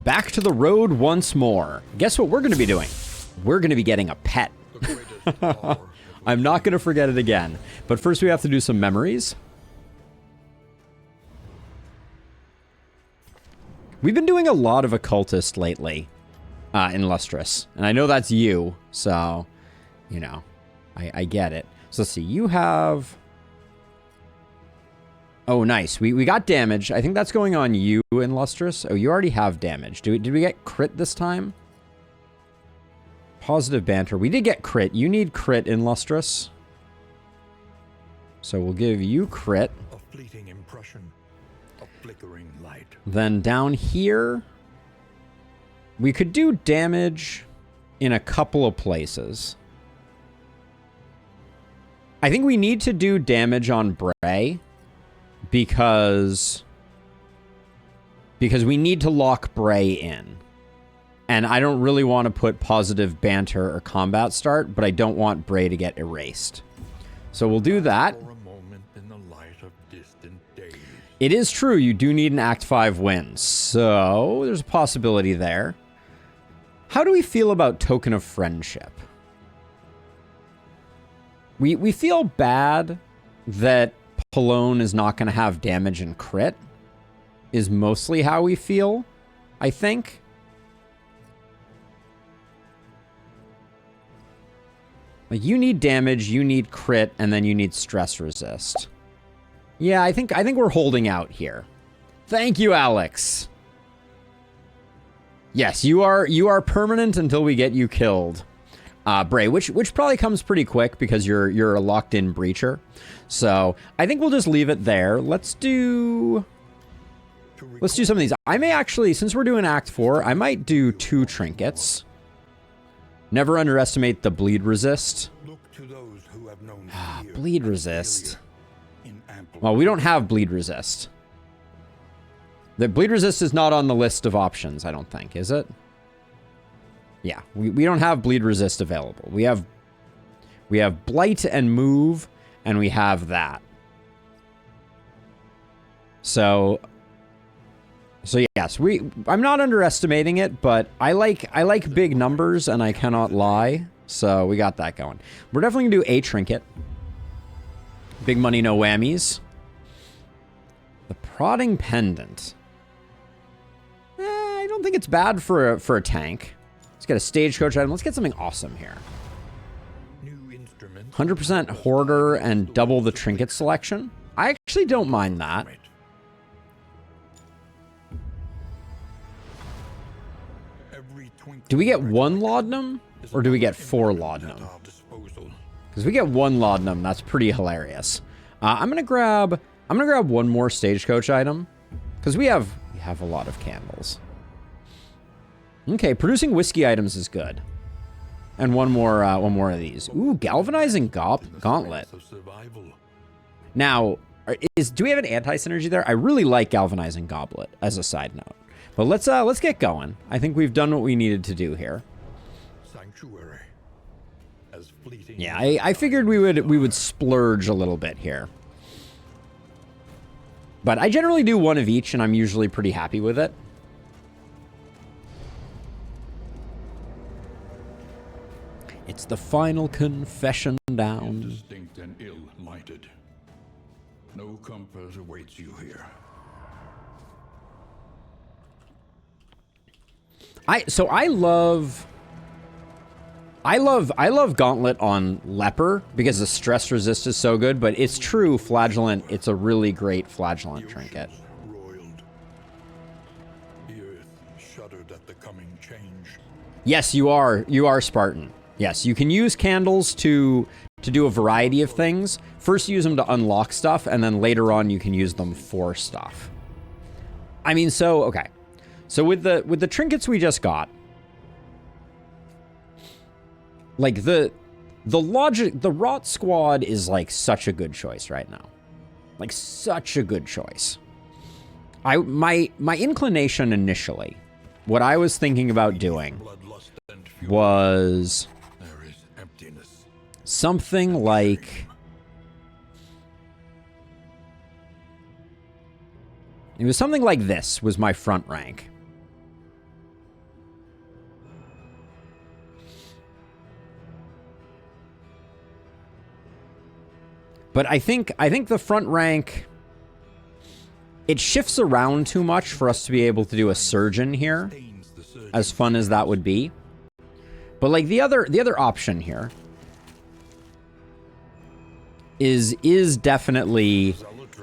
back to the road once more. Guess what we're going to be doing? We're going to be getting a pet. I'm not going to forget it again. But first we have to do some memories. We've been doing a lot of occultist lately in Lustrous. And I know that's you, so, you know, I get it. So let's see, you have... Oh, nice. We got damage. I think that's going on you in Lustrous. Oh, you already have damage. Did we get crit this time? Positive banter. We did get crit. You need crit in Lustrous. So we'll give you crit. A fleeting impression of flickering light. Then down here, we could do damage in a couple of places. I think we need to do damage on Bray. Because we need to lock Bray in. And I don't really want to put positive banter or combat start, but I don't want Bray to get erased. So we'll do that. For a moment in the light of distant days. It is true, you do need an Act 5 win, so there's a possibility there. How do we feel about Token of Friendship? We feel bad that Pallone is not going to have damage and crit, is mostly how we feel, I think. Like, you need damage, you need crit, and then you need stress resist. Yeah, I think we're holding out here. Thank you, Alex. Yes, you are permanent until we get you killed. Bray, which probably comes pretty quick because you're a locked-in breacher. So I think we'll just leave it there. Let's do some of these. I may actually, since we're doing Act 4, I might do 2 trinkets. Never underestimate the bleed resist. Look to those who have known fear Bleed and resist. failure in ample Well, we don't have bleed resist. The bleed resist is not on the list of options, I don't think, is it? Yeah, we don't have bleed resist available. We have blight and move, and we have that. So yes, I'm not underestimating it, but I like big numbers, and I cannot lie. So we got that going. We're definitely gonna do a trinket. Big money, no whammies. The prodding pendant. I don't think it's bad for a tank. Let's get a stagecoach item. Let's get something awesome here. new instruments. 100% hoarder and double the trinket selection. I actually don't mind that. Every twinkling Do we get 1 reflection laudanum? is Or do we another get 4 implement laudanum? at our disposal. Because we get 1 laudanum, that's pretty hilarious. I'm gonna grab 1 more stagecoach item. Because we have a lot of candles. Okay, producing whiskey items is good. And one more of these. Ooh, galvanizing gauntlet. Of survival. Now, do we have an anti-synergy there? I really like galvanizing goblet as a side note. But let's get going. I think we've done what we needed to do here. Sanctuary. As fleeting Yeah, I figured we would splurge a little bit here. But I generally do 1 of each, and I'm usually pretty happy with it. It's the final confession down. indistinct and ill-lighted. No comfort awaits you here. I love Gauntlet on Leper because the stress resist is so good, but it's true, Flagellant, it's a really great Flagellant trinket. Roiled. The earth shuddered at the coming change. Yes, you are Spartan. Yes, you can use candles to do a variety of things. First use them to unlock stuff, and then later on you can use them for stuff. I mean, so, okay. So with the trinkets we just got, like the Rot Squad is like such a good choice right now. Like such a good choice. My inclination initially, what I was thinking about doing Bloodlust and fury. was There is emptiness. something like, it was something like this was my front rank. But I think the front rank, it shifts around too much for us to be able to do a surgeon here, as fun as that would be. But like the other option here is definitely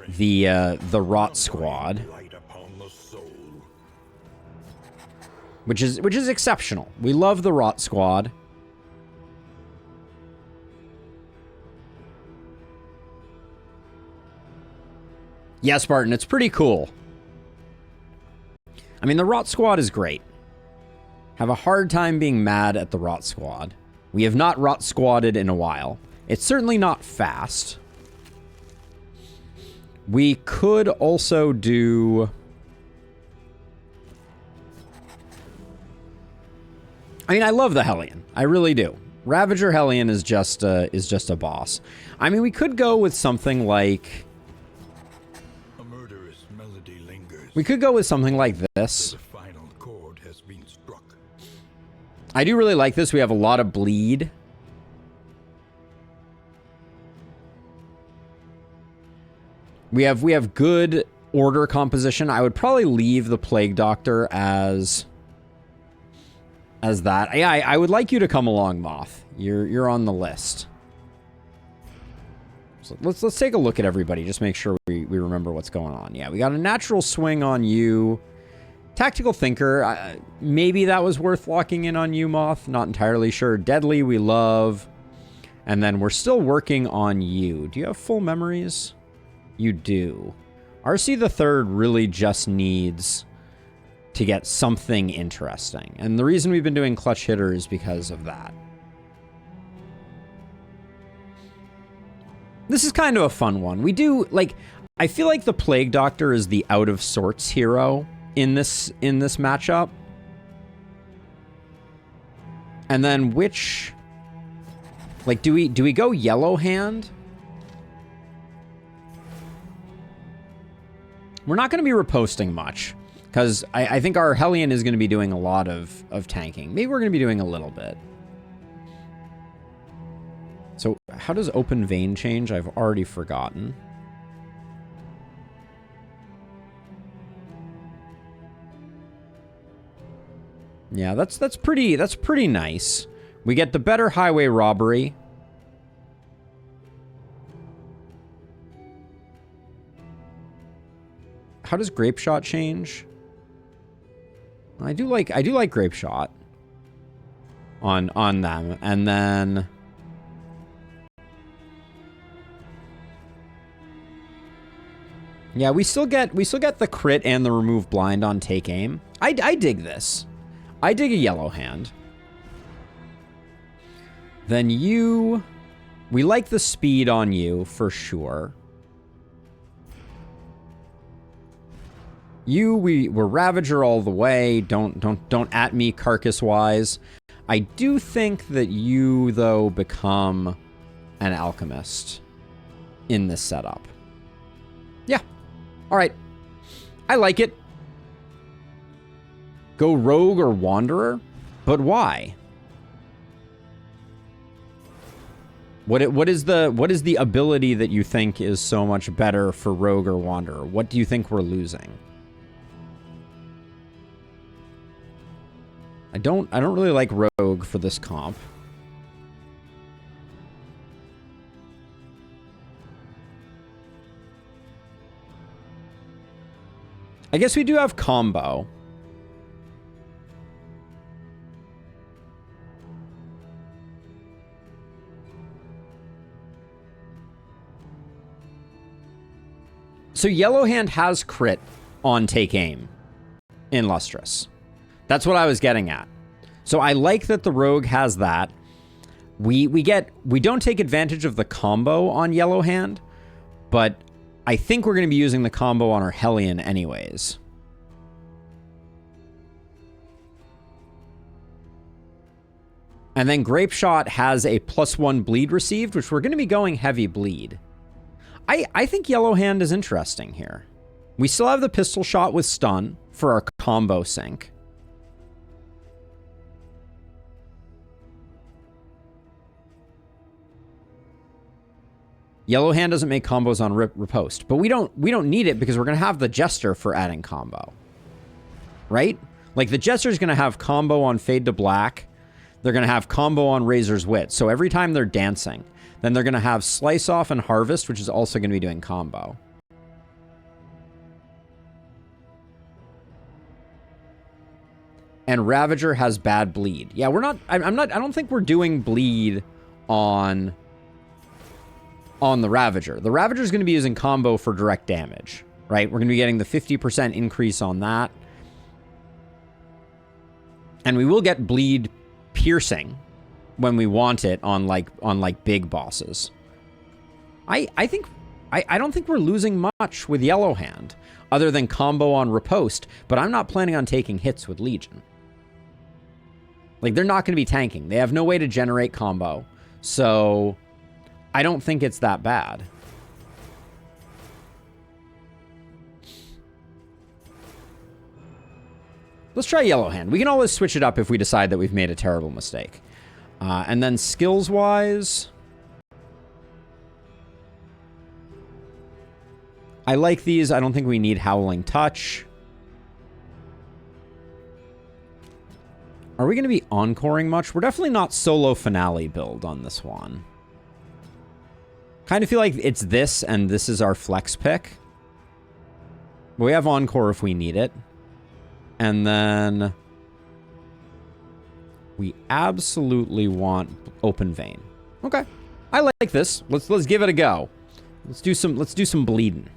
the Rot Squad, which is exceptional. We love the Rot Squad. Yeah, Spartan, it's pretty cool. I mean, the Rot Squad is great. Have a hard time being mad at the Rot Squad. We have not Rot Squadded in a while. It's certainly not fast. We could also do... I mean, I love the Hellion. I really do. Ravager Hellion is just a boss. I mean, we could go with something like... A murderous melody lingers. We could go with something like this. The final chord has been struck. I do really like this. We have a lot of bleed. We have good order composition. I would probably leave the Plague Doctor as that. Yeah, I would like you to come along, Moth. You're on the list. So let's take a look at everybody. Just make sure we remember what's going on. Yeah, we got a natural swing on you. Tactical Thinker. Maybe that was worth locking in on you, Moth. Not entirely sure. Deadly, we love. And then we're still working on you. Do you have full memories? You do. RC the Third really just needs to get something interesting. And the reason we've been doing Clutch Hitter is because of that. This is kind of a fun one. We do, like, I feel like the Plague Doctor is the out of sorts hero in this matchup. And then which, like, do we go Yellow Hand? We're not going to be reposting much, because I think our Hellion is going to be doing a lot of tanking. Maybe we're going to be doing a little bit. So how does Open Vein change? I've already forgotten. Yeah, that's pretty nice. We get the better highway robbery. How does Grape Shot change? I do like Grape Shot on them. And then yeah, we still get the crit and the remove blind on Take Aim. I dig this. I dig a Yellow Hand. Then you, we like the speed on you for sure. We're Ravager all the way. Don't at me carcass-wise. I do think that you, though, become an Alchemist in this setup. Yeah. All right. I like it. Go Rogue or Wanderer? But why? What is the ability that you think is so much better for Rogue or Wanderer? What do you think we're losing? I don't really like Rogue for this comp. I guess we do have combo. So Yellow Hand has crit on Take Aim in Lustrous. That's what I was getting at. So I like that the Rogue has that. We don't take advantage of the combo on Yellow Hand, but I think we're going to be using the combo on our Hellion anyways. And then Grape Shot has a +1 bleed received, which we're going to be going heavy bleed. I think Yellow Hand is interesting here. We still have the pistol shot with stun for our combo sync. Yellow Hand doesn't make combos on riposte, but we don't need it because we're gonna have the Jester for adding combo, right? Like the Jester's gonna have combo on Fade to Black. They're gonna have combo on Razor's Wit. So every time they're dancing, then they're gonna have Slice Off and Harvest, which is also gonna be doing combo. And Ravager has bad bleed. Yeah, we're not. I don't think we're doing bleed on the Ravager. The Ravager is going to be using combo for direct damage, right? We're going to be getting the 50% increase on that. And we will get bleed piercing when we want it on like big bosses. I don't think we're losing much with Yellow Hand other than combo on riposte, but I'm not planning on taking hits with Legion. Like, they're not going to be tanking. They have no way to generate combo. So, I don't think it's that bad. Let's try Yellow Hand. We can always switch it up if we decide that we've made a terrible mistake. And then skills-wise, I like these. I don't think we need Howling Touch. Are we going to be encoring much? We're definitely not solo finale build on this one. Kind of feel like it's this and this is our flex pick. But we have encore if we need it. And then we absolutely want Open Vein. Okay. I like this. Let's give it a go. Let's do some bleeding.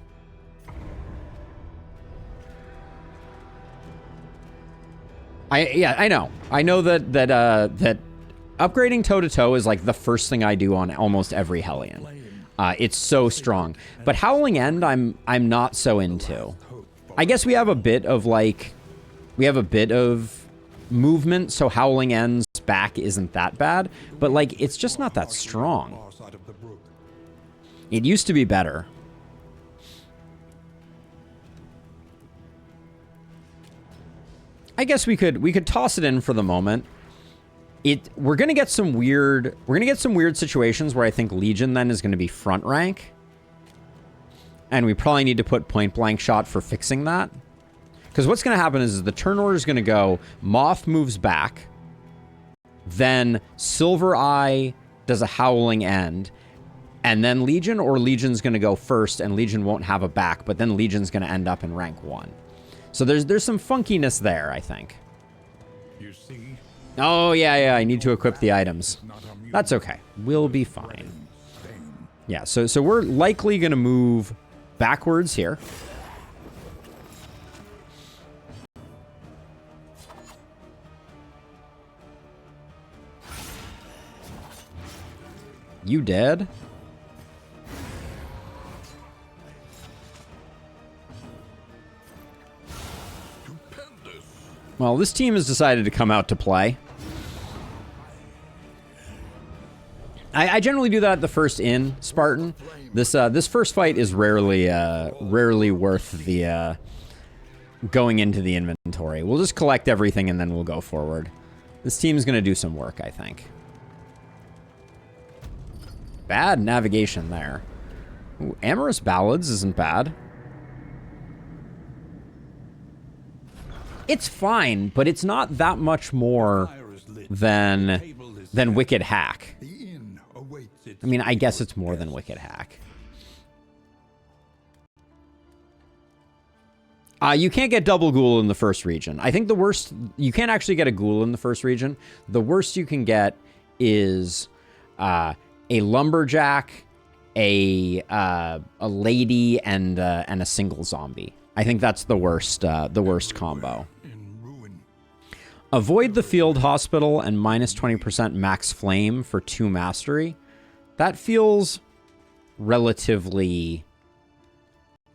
I know. I know that upgrading toe-to-toe is like the first thing I do on almost every Hellion. It's so strong. But Howling End, I'm not so into. I guess we have a bit of movement, so Howling End's back isn't that bad. But like, it's just not that strong. It used to be better. I guess we could toss it in for the moment. We're gonna get some weird situations where I think Legion then is gonna be front rank. And we probably need to put Point Blank Shot for fixing that. Because what's gonna happen is the turn order is gonna go, Moth moves back, then Silver Eye does a Howling End, and then Legion, or Legion's gonna go first and Legion won't have a back, but then Legion's gonna end up in rank 1. So there's some funkiness there, I think. You see? Oh, yeah, I need to equip the items. That's okay. We'll be fine. Yeah, so we're likely going to move backwards here. You dead? Well, this team has decided to come out to play. I generally do that at the first in Spartan. This first fight is rarely worth the going into the inventory. We'll just collect everything and then we'll go forward. This team is going to do some work, I think. Bad navigation there. Ooh, Amorous Ballads isn't bad. It's fine, but it's not that much more than Wicked Hack. I mean, I guess it's more than Wicked Hack. You can't get double ghoul in the first region. I think the worst... You can't actually get a ghoul in the first region. The worst you can get is a lumberjack, a lady, and a single zombie. I think that's the worst combo. Avoid the field hospital and minus 20% max flame for 2 mastery. That feels relatively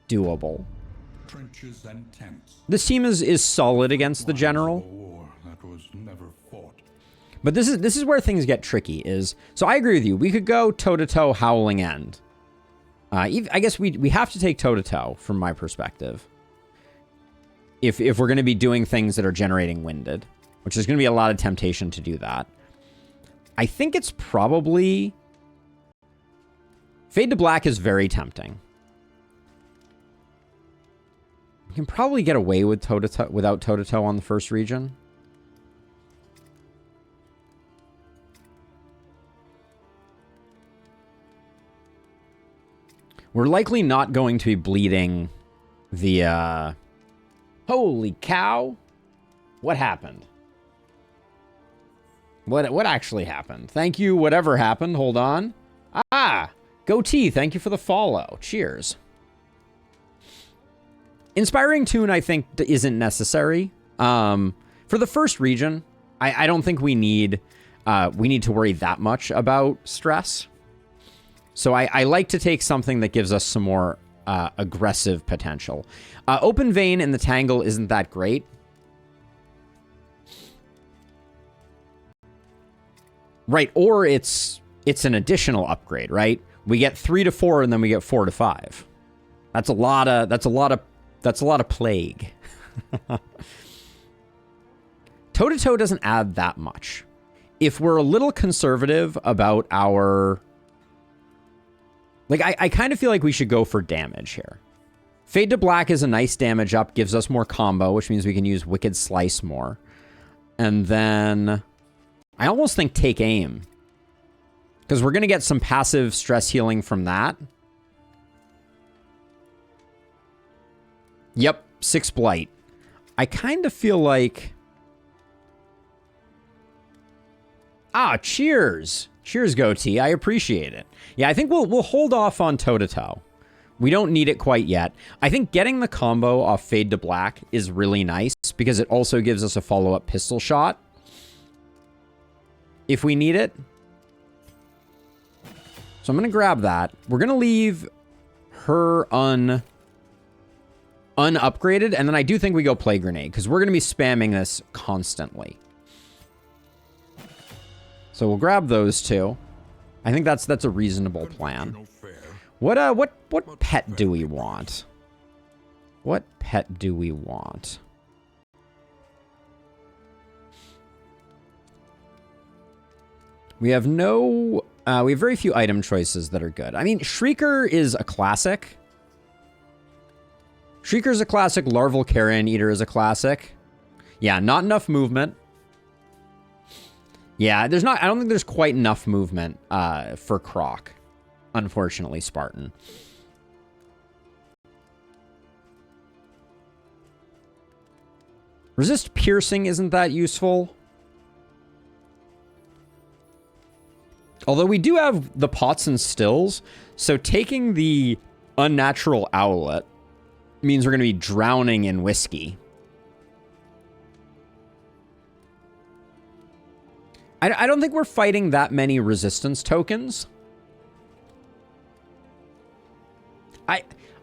doable. Trenches and tents. This team is solid against the general. War that was never fought. But this is where things get tricky. So I agree with you. We could go toe-to-toe Howling End. I guess we have to take toe-to-toe from my perspective. If we're going to be doing things that are generating Winded, which is going to be a lot of temptation to do that. I think it's probably Fade to Black is very tempting. We can probably get away with toe-to-toe without toe-to-toe on the first region. We're likely not going to be bleeding the, Holy cow! What happened? What actually happened? Thank you, whatever happened. Hold on. Ah! Goatee, thank you for the follow. Cheers. Inspiring Tune, I think, isn't necessary. For the first region, I don't think we need to worry that much about stress. So I like to take something that gives us some more aggressive potential. Open Vein in the Tangle isn't that great. Right, or it's an additional upgrade, right? We get 3 to 4 and then we get 4 to 5. That's a lot of plague. Toe-to-toe doesn't add that much. If we're a little conservative about our... Like, I kind of feel like we should go for damage here. Fade to Black is a nice damage up, gives us more combo, which means we can use Wicked Slice more. And then... I almost think Take Aim. Because we're going to get some passive stress healing from that. Yep, 6 Blight. I kind of feel like... Ah, cheers! Cheers, Goatee. I appreciate it. Yeah, I think we'll hold off on toe-to-toe. We don't need it quite yet. I think getting the combo off Fade to Black is really nice because it also gives us a follow-up pistol shot if we need it. So I'm going to grab that. We're going to leave her unupgraded, and then I do think we go Plague Grenade because we're going to be spamming this constantly. So we'll grab those two. I think that's a reasonable plan. What pet do we want? What pet do we want? We have we have very few item choices that are good. I mean, Shrieker is a classic. Shrieker's a classic. Larval Carrion Eater is a classic. Yeah, not enough movement. Yeah, I don't think there's quite enough movement for Croc. Unfortunately, Spartan. Resist Piercing isn't that useful. Although we do have the Pots and Stills, so taking the Unnatural Owlet means we're going to be drowning in whiskey. I don't think we're fighting that many resistance tokens.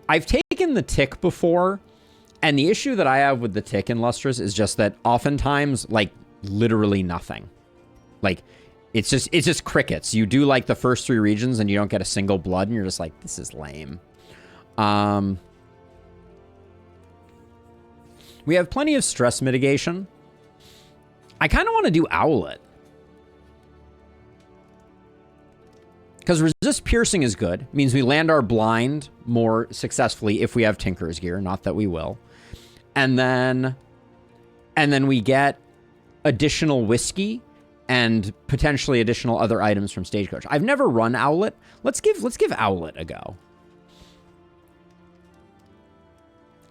I've taken the Tick before, and the issue that I have with the Tick in Lustrous is just that oftentimes, like, literally nothing. Like, it's just crickets. You do, like, the first 3 regions, and you don't get a single blood, and you're just like, this is lame. We have plenty of stress mitigation. I kind of want to do Owlet. Because Resist Piercing is good. It means we land our blind more successfully if we have Tinker's Gear. Not that we will. And then we get additional whiskey and potentially additional other items from Stagecoach. I've never run Owlet. Let's give Owlet a go.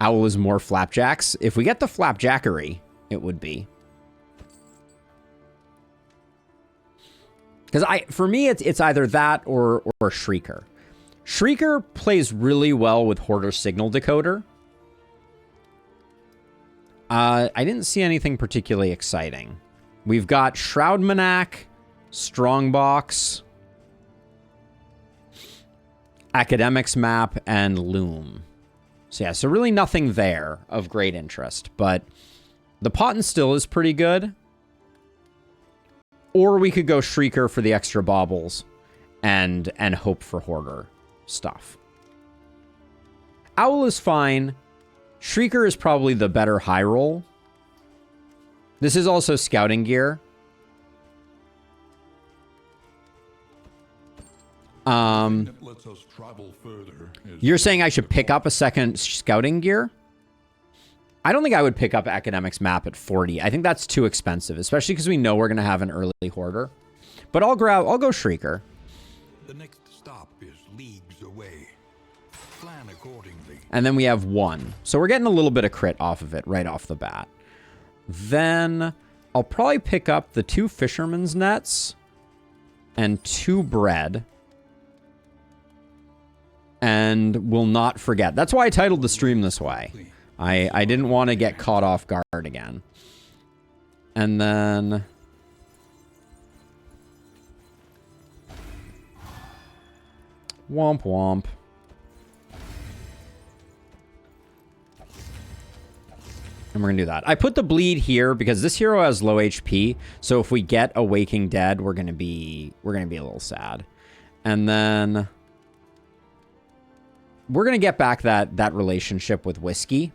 Owl is more flapjacks. If we get the flapjackery, it would be. Because for me, it's either that or Shrieker. Shrieker plays really well with Hoarder Signal Decoder. I didn't see anything particularly exciting. We've got Shroudmanac, Strongbox, Academics Map, and Loom. So yeah, so really nothing there of great interest. But the Pot and Still is pretty good. Or we could go Shrieker for the extra baubles and hope for Hoarder stuff. Owl is fine. Shrieker is probably the better high roll. This is also Scouting Gear. That lets us travel further. You're saying I should pick up a second scouting gear? I don't think I would pick up Academics map at 40. I think that's too expensive, especially because we know we're going to have an early hoarder. But I'll go Shrieker. The next stop is leagues away. Plan accordingly. And then we have 1. So we're getting a little bit of crit off of it right off the bat. Then I'll probably pick up the 2 fisherman's nets and 2 bread. And we'll not forget. That's why I titled the stream this way. I didn't want to get caught off guard again. And then... Womp womp. And we're going to do that. I put the bleed here because this hero has low HP. So if we get a Waking Dead, we're going to be a little sad. And then we're going to get back that relationship with Whiskey.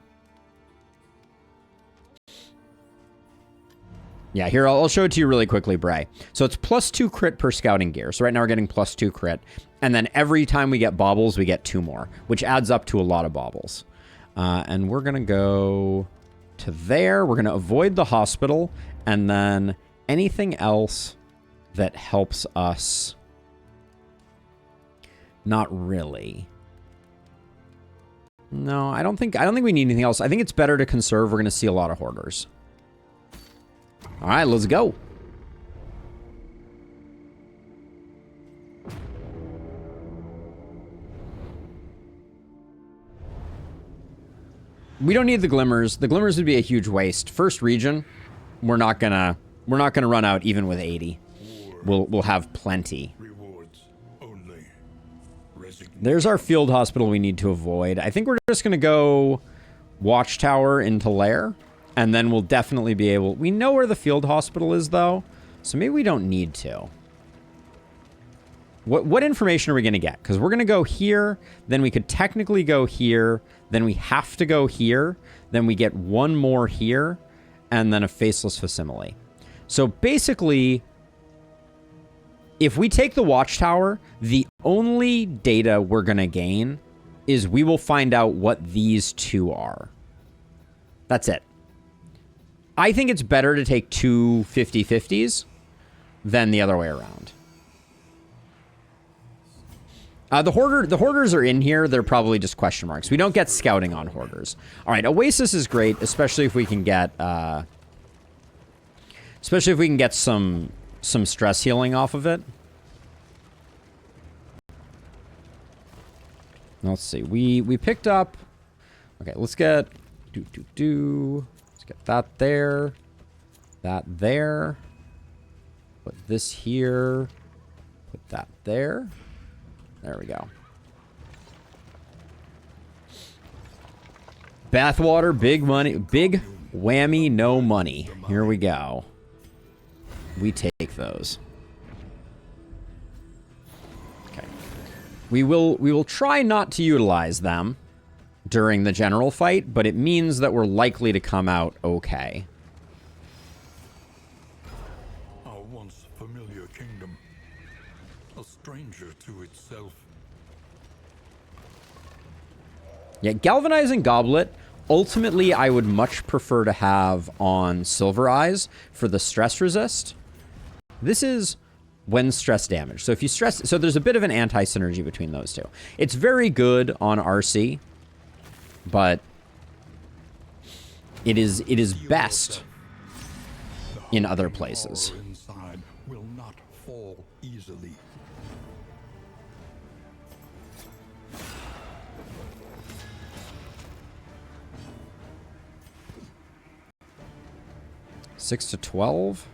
Yeah, here, I'll show it to you really quickly, Bray. So it's +2 crit per scouting gear. So right now we're getting +2 crit. And then every time we get baubles, we get 2 more, which adds up to a lot of baubles. And we're going to go to there. We're going to avoid the hospital. And then anything else that helps us. Not really. No, I don't think we need anything else. I think it's better to conserve. We're going to see a lot of hoarders. All right, let's go. We don't need the glimmers. The glimmers would be a huge waste. First region, we're not gonna run out even with 80. We'll have plenty. Rewards only. There's our field hospital we need to avoid. I think we're just gonna go Watchtower into Lair. And then we'll definitely be able... We know where the field hospital is, though. So maybe we don't need to. What information are we going to get? Because we're going to go here. Then we could technically go here. Then we have to go here. Then we get 1 more here. And then a Faceless Facsimile. So basically, if we take the Watchtower, the only data we're going to gain is we will find out what these 2 are. That's it. I think it's better to take 2 50/50s than the other way around. The hoarders are in here. They're probably just question marks. We don't get scouting on hoarders. All right, Oasis is great, especially if we can get some stress healing off of it. Let's see. We picked up. Okay, let's get get that there. That there. Put this here. Put that there. There we go. Bathwater, big money. Big whammy, no money. Here we go. We take those. Okay. We will try not to utilize them during the general fight, but it means that we're likely to come out okay. Our once familiar kingdom, a stranger to itself. Yeah, Galvanizing Goblet, ultimately I would much prefer to have on Silver Eyes for the stress resist. This is when stress damage. So if you stress, so there's a bit of an anti-synergy between those two. It's very good on RC, but it is best in other places. Inside will not fall easily. Six to 12.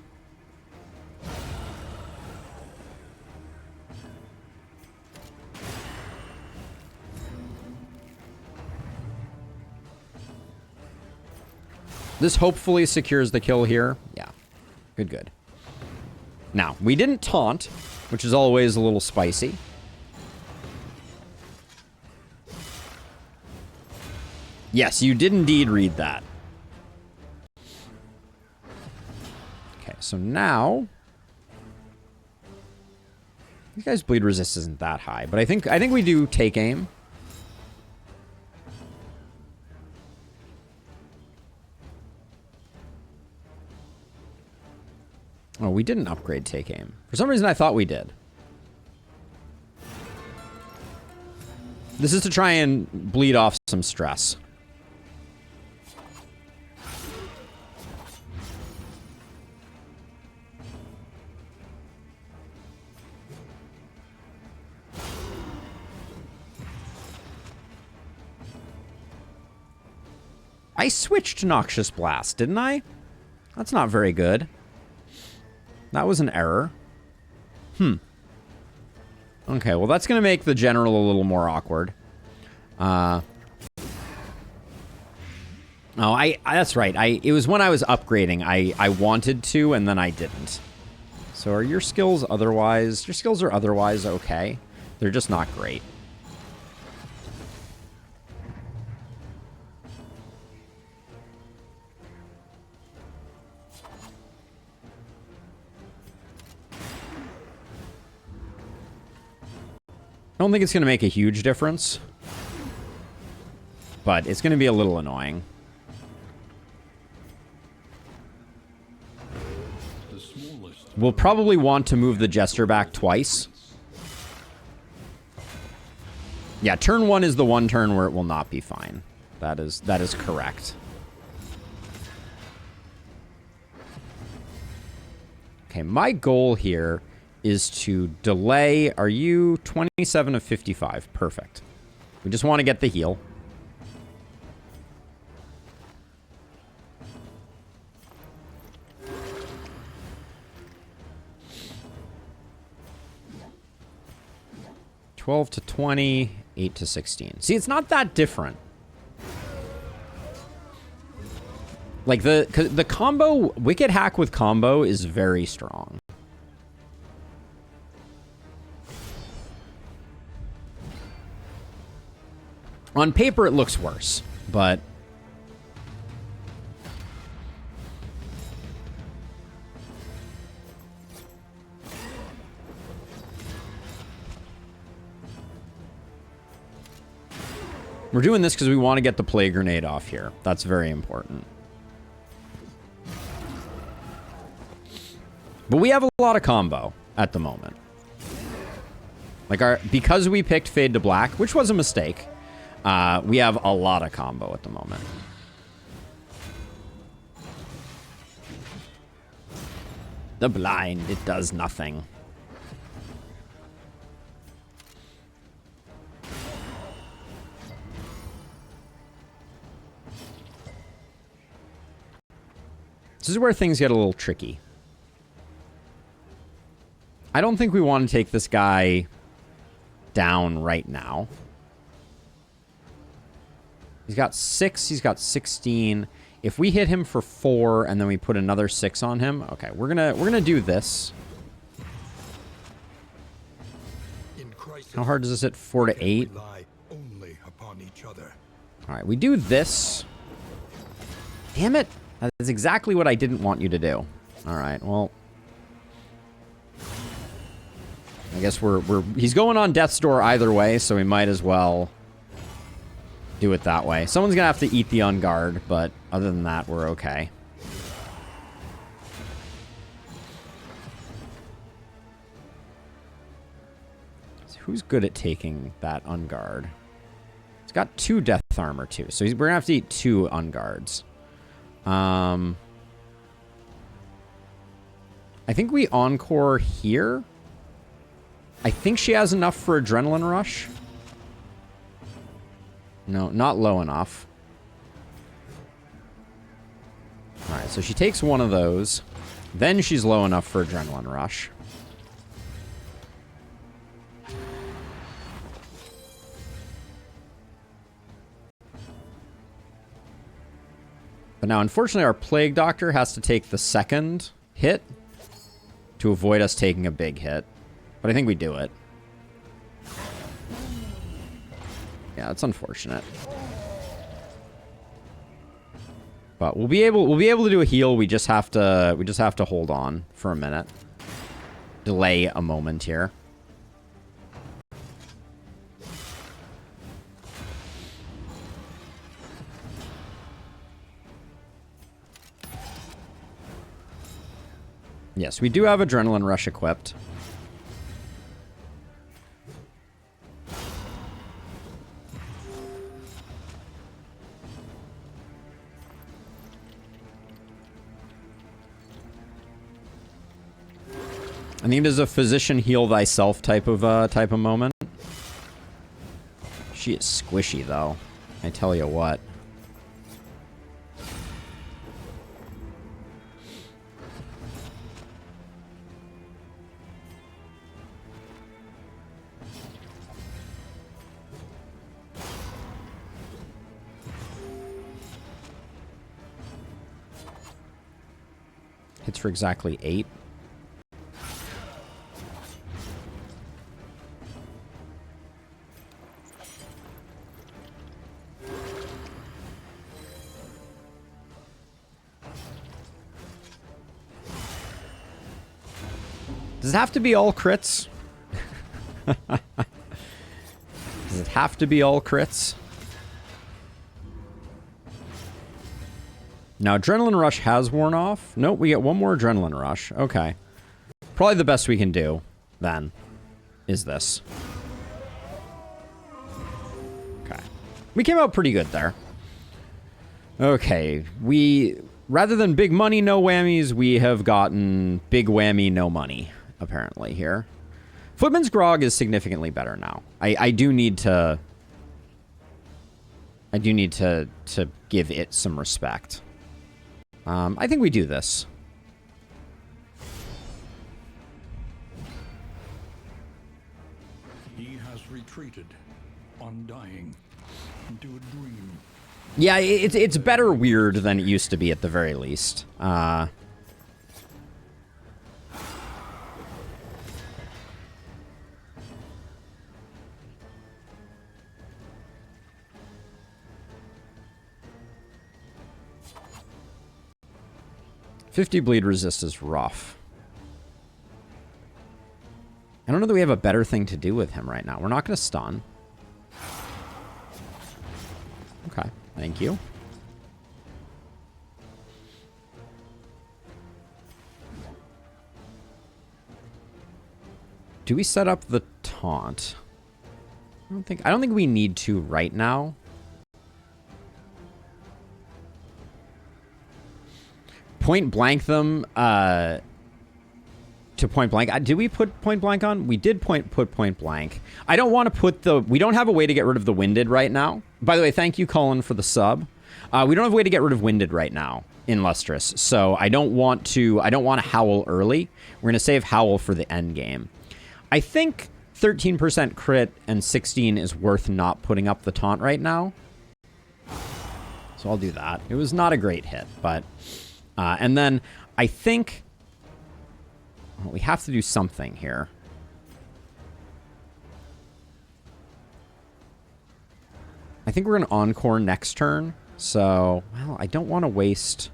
This hopefully secures the kill here. Yeah. Good. Now, we didn't taunt, which is always a little spicy. Yes, you did indeed read that. Okay, so now These guys' bleed resist isn't that high, but I think we do take aim. Oh, we didn't upgrade take aim. For some reason, I thought we did. This is to try and bleed off some stress. I switched Noxious Blast, didn't I? That's not very good. That was an error. Okay, well, that's going to make the general a little more awkward. Oh, that's right. It was when I was upgrading. I wanted to, and then I didn't. So are your skills otherwise... Your skills are otherwise okay. They're just not great. I don't think it's going to make a huge difference, but it's going to be a little annoying. We'll probably want to move the Jester back twice. Yeah, turn 1 is the one turn where it will not be fine. That is correct. Okay, my goal here is to delay. Are you 27 of 55? Perfect. We just want to get the heal. $12 to $20, $8 to $16. See, it's not that different. Like the combo, Wicked Hack with combo is very strong. On paper, it looks worse, but... We're doing this because we want to get the Plague Grenade off here. That's very important. But we have a lot of combo at the moment. Like because we picked Fade to Black, which was a mistake... we have a lot of combo at the moment. The blind, it does nothing. This is where things get a little tricky. I don't think we want to take this guy down right now. He's got 6, he's got 16. If we hit him for 4 and then we put another 6 on him, okay, we're gonna do this. How hard does this hit? 4 to 8. Only upon each other. All right, we do this. Damn it! That's exactly what I didn't want you to do. All right, well, I guess he's going on Death's Door either way, so we might as well do it that way. Someone's gonna have to eat the Unguard, but other than that, we're okay. So who's good at taking that Unguard? He's got 2 Death Armor too, so we're gonna have to eat 2 Unguards. I think we Encore here. I think she has enough for Adrenaline Rush. No, not low enough. Alright, so she takes one of those. Then she's low enough for Adrenaline Rush. But now, unfortunately, our Plague Doctor has to take the second hit to avoid us taking a big hit. But I think we do it. Yeah, it's unfortunate. But we'll be able to do a heal. We just have to hold on for a minute. Delay a moment here. Yes, we do have Adrenaline Rush equipped. I think it is a physician heal thyself type of moment. She is squishy though. I tell you what. Hits for exactly 8. Does it have to be all crits? Does it have to be all crits? Now, Adrenaline Rush has worn off. Nope, we get one more Adrenaline Rush. Okay. Probably the best we can do, then, is this. Okay. We came out pretty good there. Okay, rather than big money, no whammies, we have gotten big whammy, no money, apparently, here. Footman's Grog is significantly better now. I do need to give it some respect. I think we do this. He has retreated, undying, into a dream. Yeah, it's better weird than it used to be at the very least. 50 bleed resist is rough. I don't know that we have a better thing to do with him right now. We're not going to stun. Okay, thank you. Do we set up the taunt? I don't think we need to right now. Point blank them to point blank. Did we put point blank on? We did put point blank. I don't want to put the... We don't have a way to get rid of the winded right now. By the way, thank you, Colin, for the sub. We don't have a way to get rid of winded right now in Lustrous. So I don't want to howl early. We're going to save howl for the end game. I think 13% crit and 16 is worth not putting up the taunt right now. So I'll do that. It was not a great hit, but... and then I think well, we have to do something here. I think we're going to encore next turn. So, well, I don't want to waste...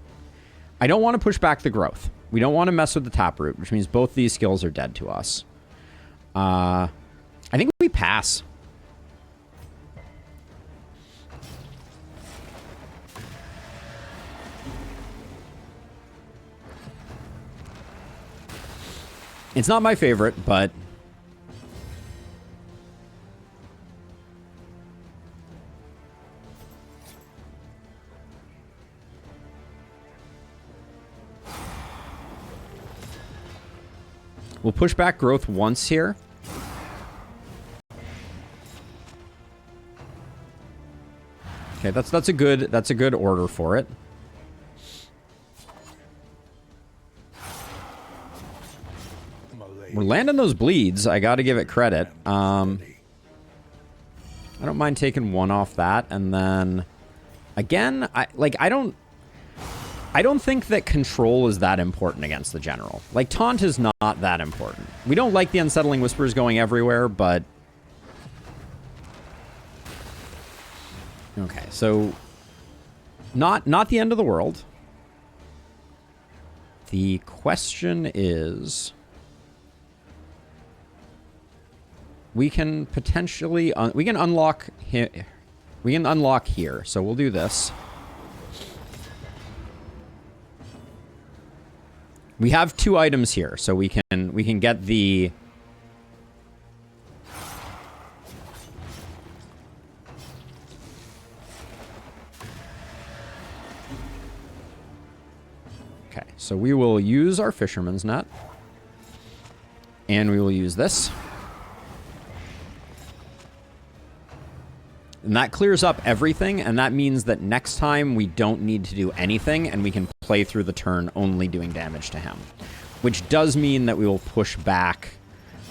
I don't want to push back the growth. We don't want to mess with the Taproot, which means both these skills are dead to us. I think we pass. It's not my favorite, but... We'll push back growth once here. Okay, that's a good order for it. We're landing those bleeds. I got to give it credit. I don't mind taking one off that, and then again, I don't think that control is that important against the general. Like, taunt is not that important. We don't like the unsettling whispers going everywhere, but okay, so not the end of the world. The question is, we can potentially we can unlock here. So we'll do this. We have 2 items here, so we can get the... Okay, so we will use our fisherman's net. And we will use this. And that clears up everything, and that means that next time we don't need to do anything, and we can play through the turn only doing damage to him. Which does mean that we will push back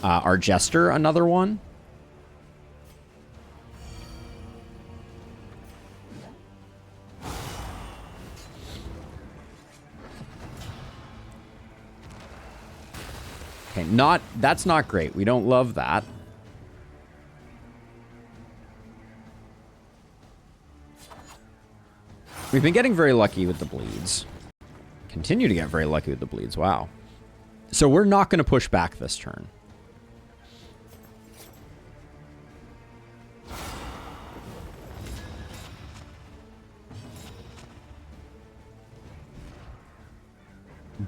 our Jester another one. Okay, that's not great. We don't love that. We've been getting very lucky with the bleeds. Continue to get very lucky with the bleeds. Wow. So we're not going to push back this turn.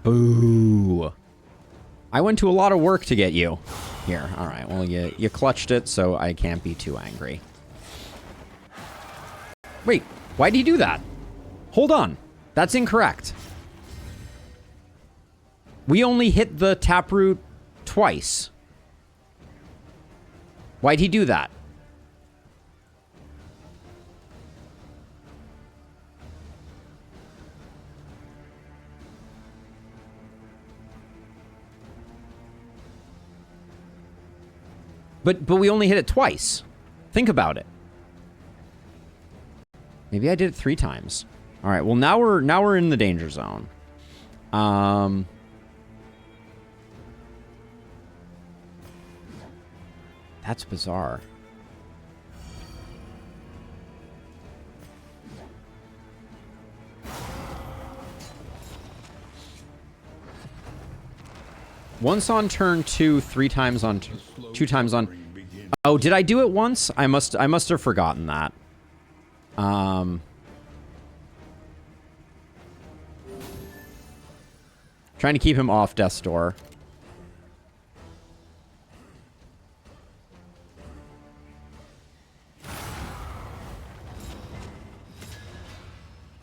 Boo. I went to a lot of work to get you here. All right. Well, you clutched it, so I can't be too angry. Wait. Why did he do that? Hold on. That's incorrect. We only hit the taproot twice. Why'd he do that? But we only hit it twice. Think about it. Maybe I did it 3 times. All right. Well, now we're in the danger zone. That's bizarre. Once on turn 2, 3 times on 2 times on. Oh, did I do it once? I must have forgotten that. Trying to keep him off death's door.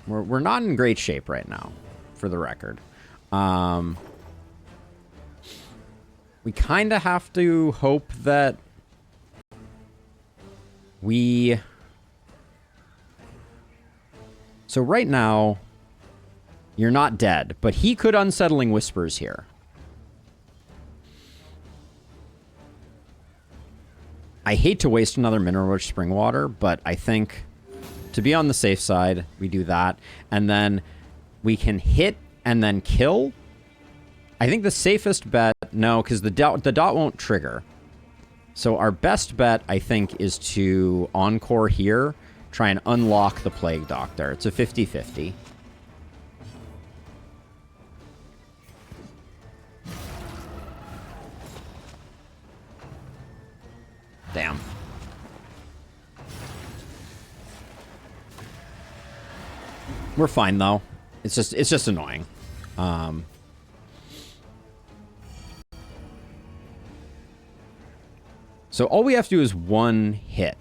We're not in great shape right now, for the record. We kind of have to hope that we... So right now, you're not dead, but he could Unsettling Whispers here. I hate to waste another Mineral Rich Spring Water, but I think to be on the safe side, we do that. And then we can hit and then kill. I think the safest bet, no, because the dot won't trigger. So our best bet, I think, is to Encore here, try and unlock the Plague Doctor. It's a 50-50. Damn. We're fine though. It's just annoying. So all we have to do is 1 hit.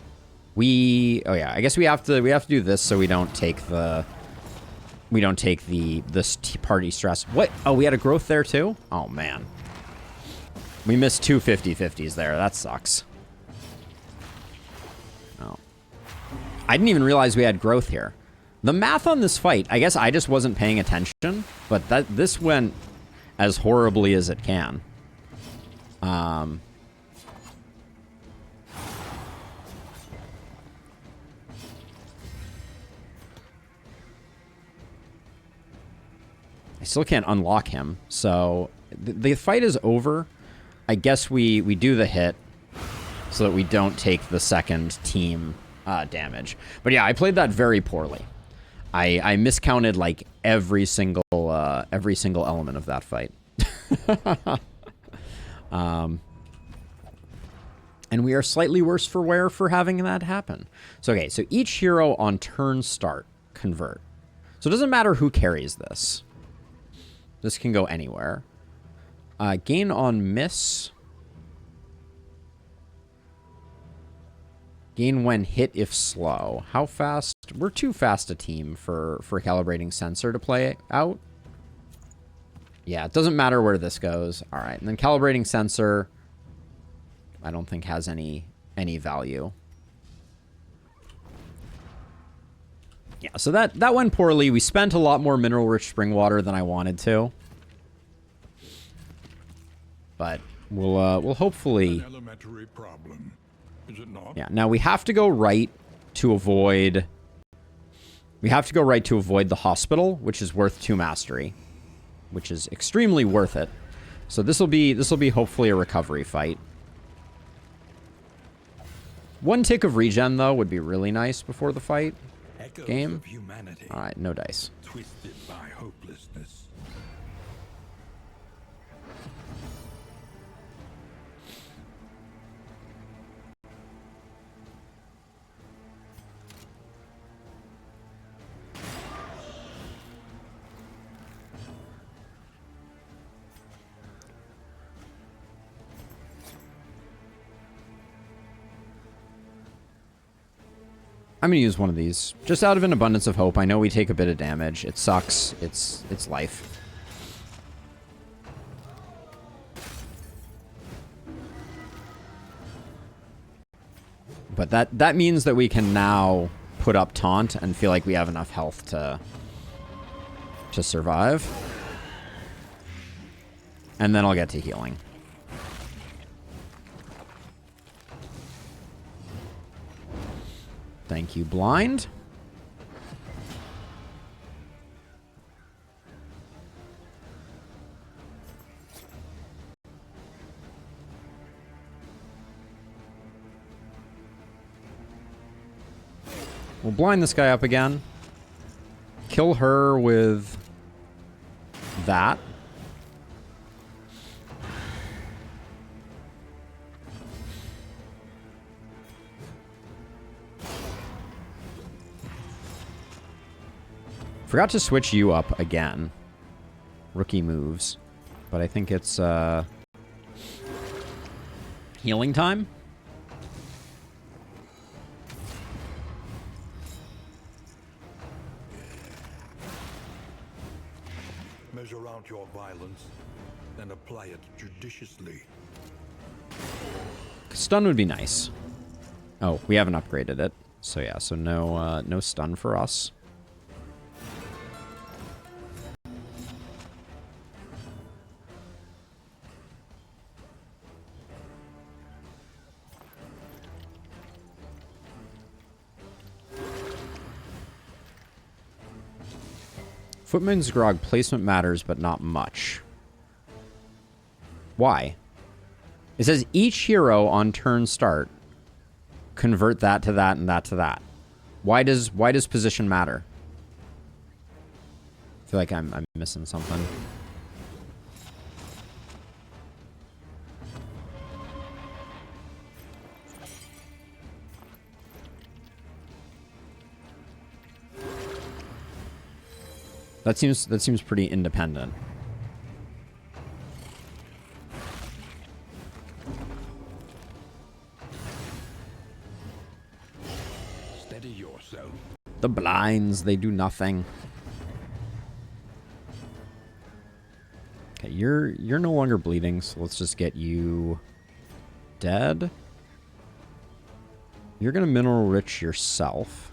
Oh yeah, I guess we have to do this so we don't take the this party stress. What? Oh, we had a growth there too? Oh man. We missed 2 50-50s there. That sucks. Oh. I didn't even realize we had growth here. The math on this fight, I guess I just wasn't paying attention, but this went as horribly as it can. I still can't unlock him, so the fight is over. I guess we do the hit so that we don't take the second team damage. But yeah, I played that very poorly. I miscounted like every single element of that fight. And we are slightly worse for wear for having that happen. So okay, so each hero on turn start convert. So it doesn't matter who carries this. This can go anywhere. Gain on miss. Gain when hit if slow. How fast? We're too fast a team for calibrating sensor to play out. Yeah, it doesn't matter where this goes. All right, and then calibrating sensor, I don't think has any value. Yeah, so that went poorly. We spent a lot more mineral-rich spring water than I wanted to. But we'll hopefully... An elementary problem, is it not? Yeah, now we have to go right to avoid... We have to go right to avoid the hospital, which is worth 2 mastery. Which is extremely worth it. So this will be hopefully a recovery fight. 1 tick of regen, though, would be really nice before the fight. Echoes Game. of humanity, Alright, no dice. twisted by hopelessness. I'm gonna use one of these. Just out of an abundance of hope. I know we take a bit of damage. It sucks. It's life. But that means that we can now put up taunt and feel like we have enough health to survive. And then I'll get to healing. Thank you, blind. We'll blind this guy up again. Kill her with that. Forgot to switch you up again. Rookie moves. But I think it's healing time. Measure out your violence and apply it judiciously. Stun would be nice. Oh, we haven't upgraded it. So yeah, so no stun for us. Footman's Grog placement matters, but not much. Why? It says each hero on turn start convert that to that and that to that. Why does position matter? I feel like I'm missing something. That seems pretty independent. Steady yourself. The blinds, they do nothing. Okay, you're no longer bleeding, so let's just get you dead. You're gonna mineral rich yourself.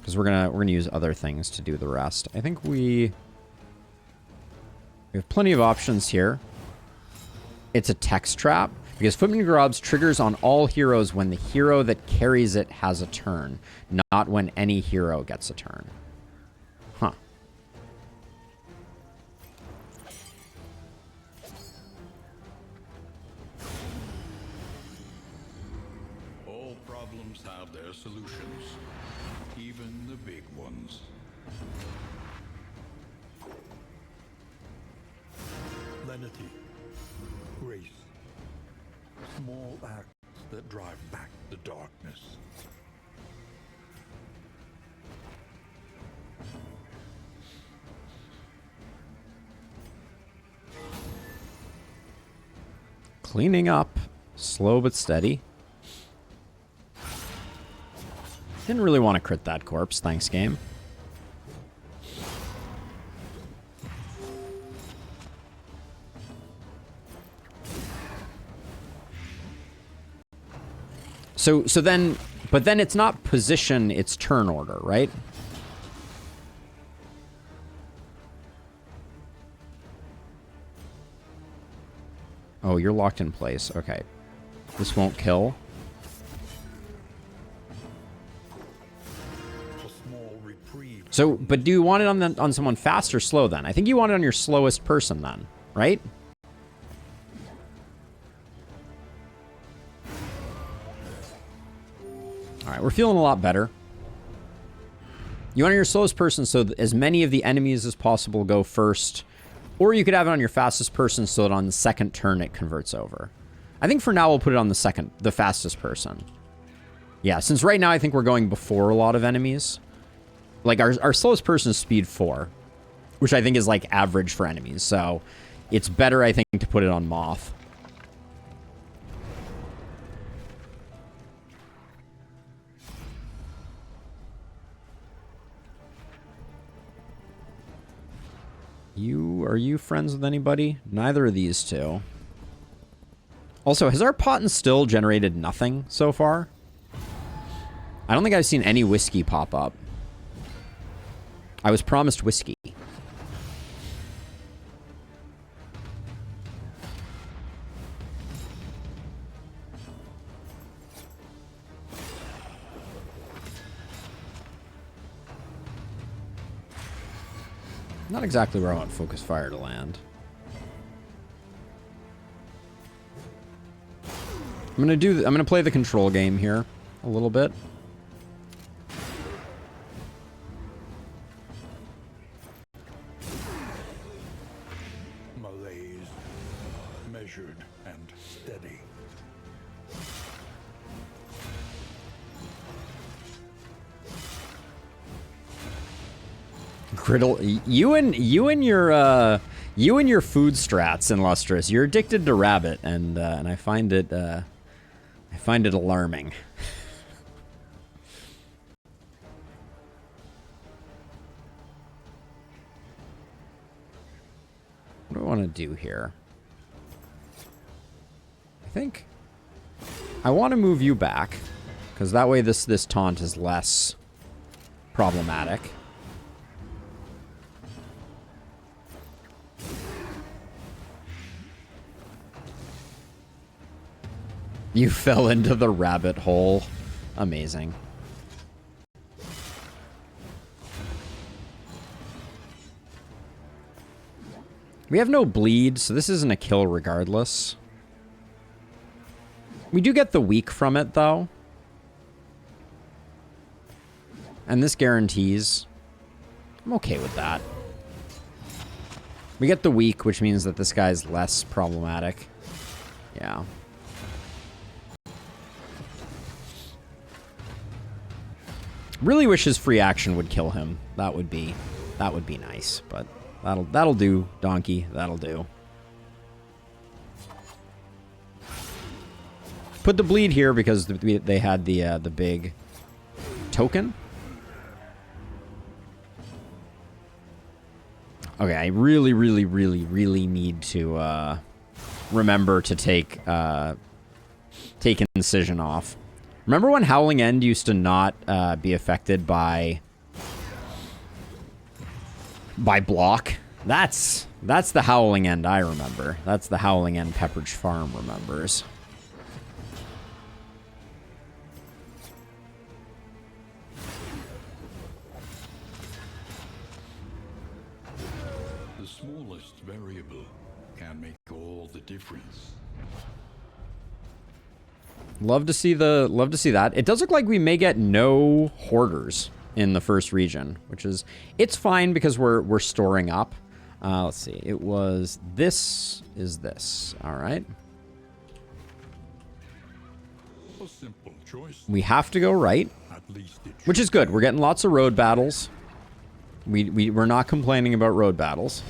Because we're gonna use other things to do the rest. I think we have plenty of options here. It's a text trap because Footman Grobs triggers on all heroes when the hero that carries it has a turn, not when any hero gets a turn. Huh. All problems have their solutions, even the big ones. Lenity, grace, small acts that drive back the darkness. Cleaning up. Slow but steady. Didn't really want to crit that corpse. Thanks, game. So then, but then it's not position, it's turn order, right? Oh, you're locked in place. Okay. This won't kill. So, but do you want it on someone fast or slow then? I think you want it on your slowest person then, right? All right, we're feeling a lot better. You want it on your slowest person so that as many of the enemies as possible go first. Or you could have it on your fastest person so that on the second turn it converts over. I think for now we'll put it on the fastest person. Yeah, since right now I think we're going before a lot of enemies. Like our slowest person is speed 4, which I think is like average for enemies. So it's better, I think, to put it on Moth. Are you friends with anybody? Neither of these two. Also, has our pot and still generated nothing so far? I don't think I've seen any whiskey pop up. I was promised whiskey. Not exactly where I want Focus Fire to land. I'm gonna play the control game here a little bit. Malaise, measured and steady. Griddle, you and your food strats in Lustrous. You're addicted to rabbit, and I find it alarming. What do I want to do here? I think I want to move you back, because that way this taunt is less problematic. You fell into the rabbit hole. Amazing. We have no bleed, so this isn't a kill regardless. We do get the weak from it, though. And this guarantees. I'm okay with that. We get the weak, which means that this guy's less problematic. Yeah. Really wish his free action would kill him. That would be nice, but that'll do, Donkey. That'll do. Put the bleed here because they had the big token. Okay, I really need to remember to take Incision off. Remember when Howling End used to not be affected by block? That's the Howling End I remember. That's the Howling End Pepperidge Farm remembers. The smallest variable can make all the difference. Love to see that. It does look like we may get no hoarders in the first region, which is it's fine because we're storing up. Let's see. It was this is this. All right. A simple choice. We have to go right, At least it which is good. We're getting lots of road battles. We're not complaining about road battles.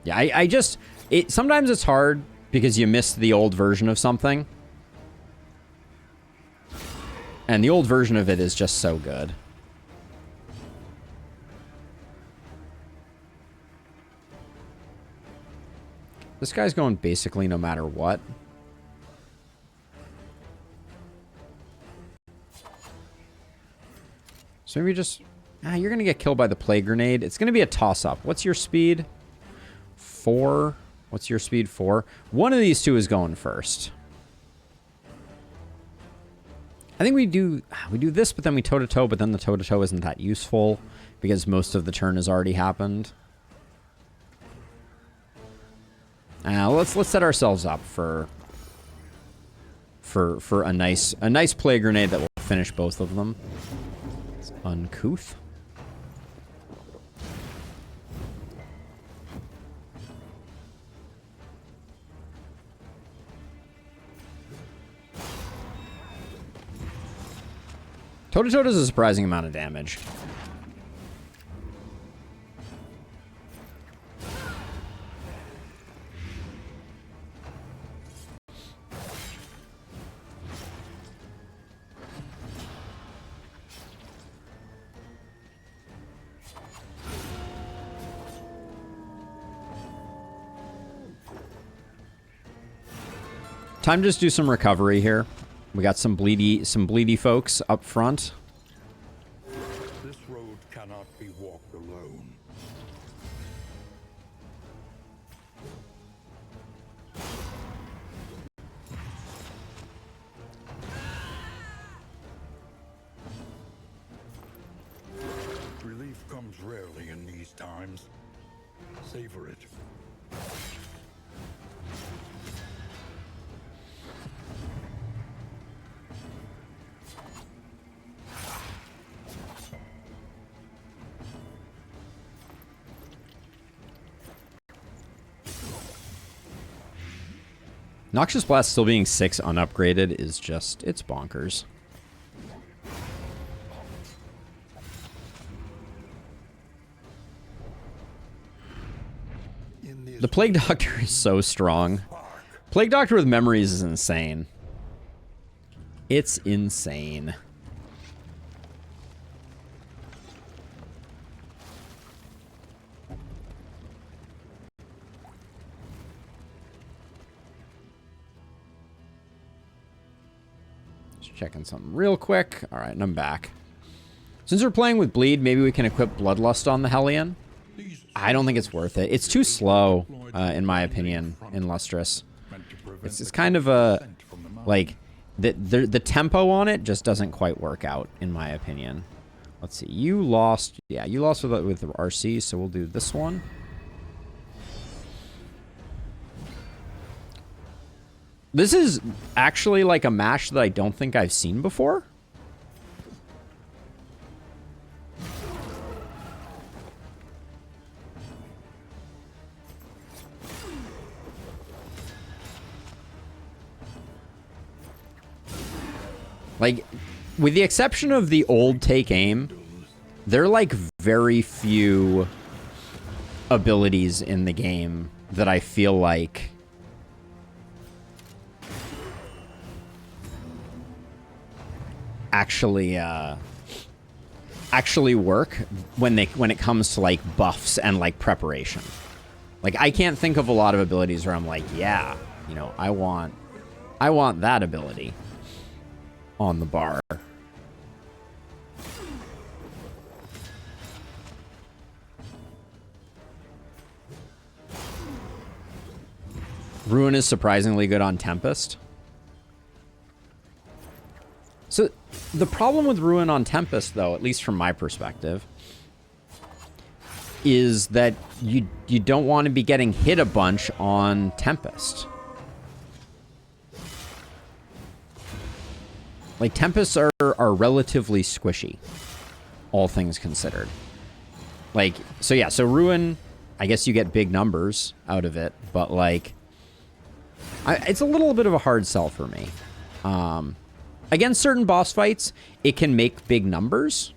Yeah, I just... sometimes it's hard because you miss the old version of something. And the old version of it is just so good. This guy's going basically no matter what. So maybe just... you're going to get killed by the plague grenade. It's going to be a toss-up. What's your speed? 4. What's your speed? 4. One of these two is going first. I think we do this, but then we toe-to-toe, but then the toe-to-toe isn't that useful because most of the turn has already happened. Let's set ourselves up for a nice plague grenade that will finish both of them. It's uncouth. Toe-to-toe does a surprising amount of damage. Time to just do some recovery here. We got some bleedy folks up front. This road cannot be walked alone. Relief comes rarely in these times. Savor it. Noxious Blast still being 6 unupgraded is just, it's bonkers. The Plague Doctor is so strong. Plague Doctor with memories is insane. It's insane. Checking something real quick. All right, and I'm back. Since we're playing with Bleed, maybe we can equip Bloodlust on the Hellion. I don't think it's worth it. It's too slow, in my opinion, in Lustrous. It's kind of a... like, the tempo on it just doesn't quite work out, in my opinion. Let's see. You lost... yeah, you lost with RC, so we'll do this one. This is actually like a mash that I don't think I've seen before. Like, with the exception of the old take aim, there are like very few abilities in the game that I feel like actually work when it comes to like buffs and like preparation. Like, I can't think of a lot of abilities where I'm like, yeah, you know, I want that ability on the bar. Ruin is surprisingly good on Tempest. So the problem with Ruin on Tempest, though, at least from my perspective, is that you don't want to be getting hit a bunch on Tempest. Like, Tempests are relatively squishy, all things considered. Like, so yeah, so Ruin, I guess you get big numbers out of it, but like, it's a little bit of a hard sell for me. Against certain boss fights, it can make big numbers,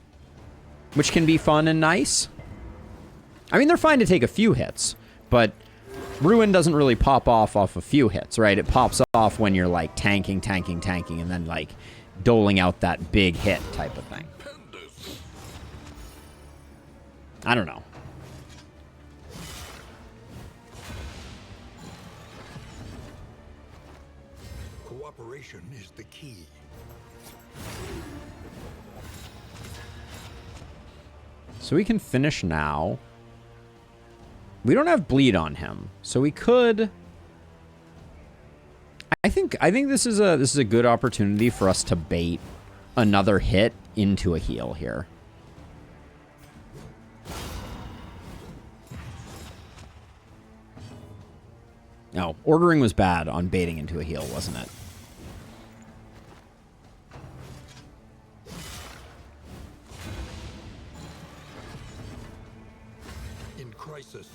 which can be fun and nice. I mean, they're fine to take a few hits, but Ruin doesn't really pop off a few hits, right? It pops off when you're like tanking, and then like doling out that big hit type of thing. I don't know. Cooperation is the key. So we can finish now. We don't have bleed on him, so we could. I think this is a good opportunity for us to bait another hit into a heal here. No, ordering was bad on baiting into a heal, wasn't it? In crisis,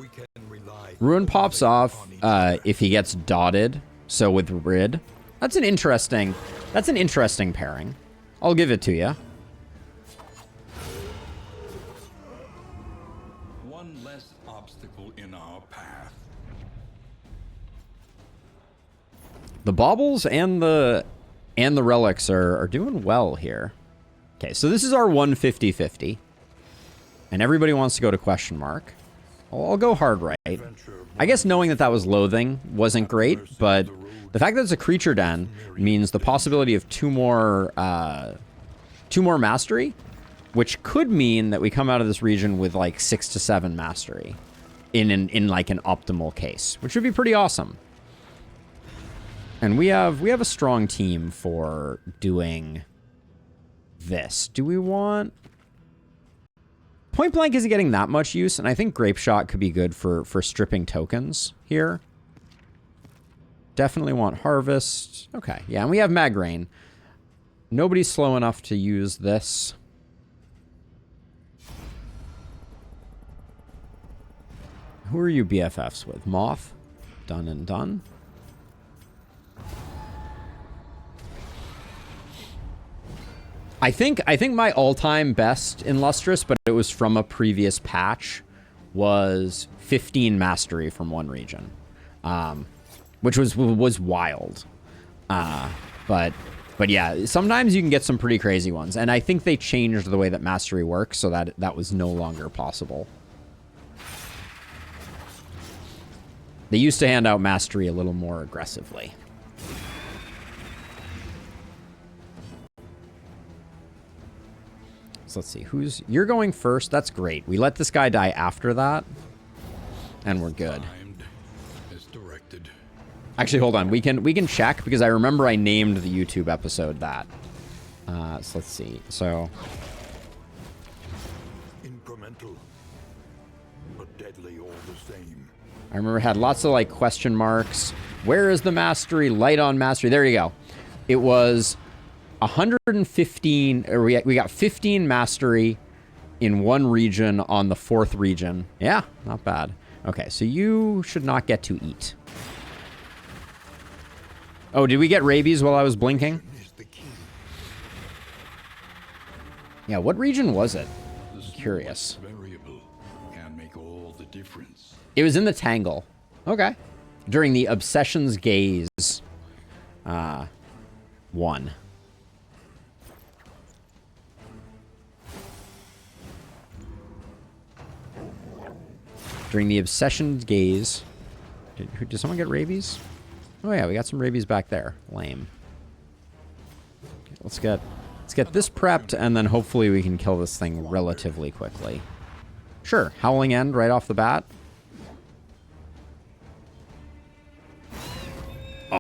we can rely. Ruin pops off if he gets dotted. So with Rid, that's an interesting pairing. I'll give it to you. One less obstacle in our path. The baubles and the relics are doing well here. Okay, so this is our 150-50. And everybody wants to go to question mark. I'll go hard right. I guess knowing that was loathing wasn't great, but the fact that it's a creature den means the possibility of two more mastery, which could mean that we come out of this region with like 6 to 7 mastery in like an optimal case, which would be pretty awesome. And we have a strong team for doing this. Do we want... Point Blank isn't getting that much use, and I think Grape Shot could be good for stripping tokens here. Definitely want Harvest. Okay, yeah, and we have Magrain. Nobody's slow enough to use this. Who are you BFFs with? Moth? Done and done. I think my all-time best in Lustrous, but it was from a previous patch, was 15 mastery from one region, which was wild. But yeah, sometimes you can get some pretty crazy ones, and I think they changed the way that mastery works so that was no longer possible. They used to hand out mastery a little more aggressively. Let's see, you're going first. That's great. We let this guy die after that, and we're good. Actually, hold on. We can check because I remember I named the YouTube episode that. So let's see. So incremental, but deadly all the same. I remember it had lots of like question marks. Where is the mastery? Light on mastery. There you go. It was 115, or we got 15 mastery in one region on the 4th region. Yeah, not bad. Okay, so you should not get to eat. Oh, did we get rabies while I was blinking? Yeah, what region was it? I'm curious. Variable can make all the difference. It was in the Tangle. Okay. During the Obsession's Gaze 1. During the Obsession's Gaze. Did someone get rabies? Oh yeah, we got some rabies back there. Lame. Okay, let's get this prepped, and then hopefully we can kill this thing relatively quickly. Sure, Howling End right off the bat.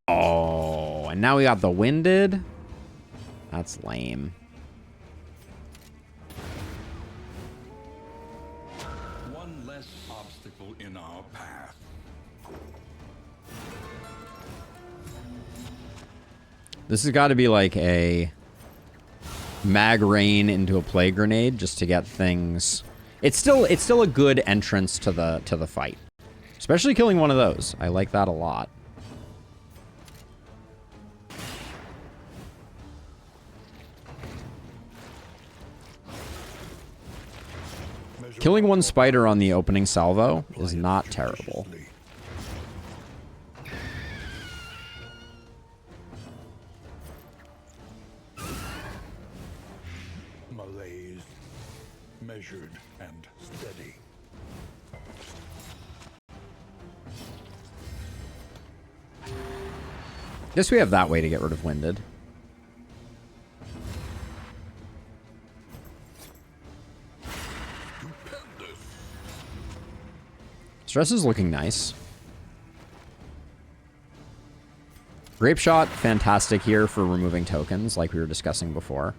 Oh, and now we got the Winded. That's lame. In our path. This has got to be like a mag rain into a plague grenade just to get things. It's still a good entrance to the fight, especially killing one of those. I like that a lot. Killing one spider on the opening salvo is not terrible. measured and steady. Guess we have that way to get rid of Winded. Stupendous. Stress is looking nice. Grape Shot, fantastic here for removing tokens, like we were discussing before.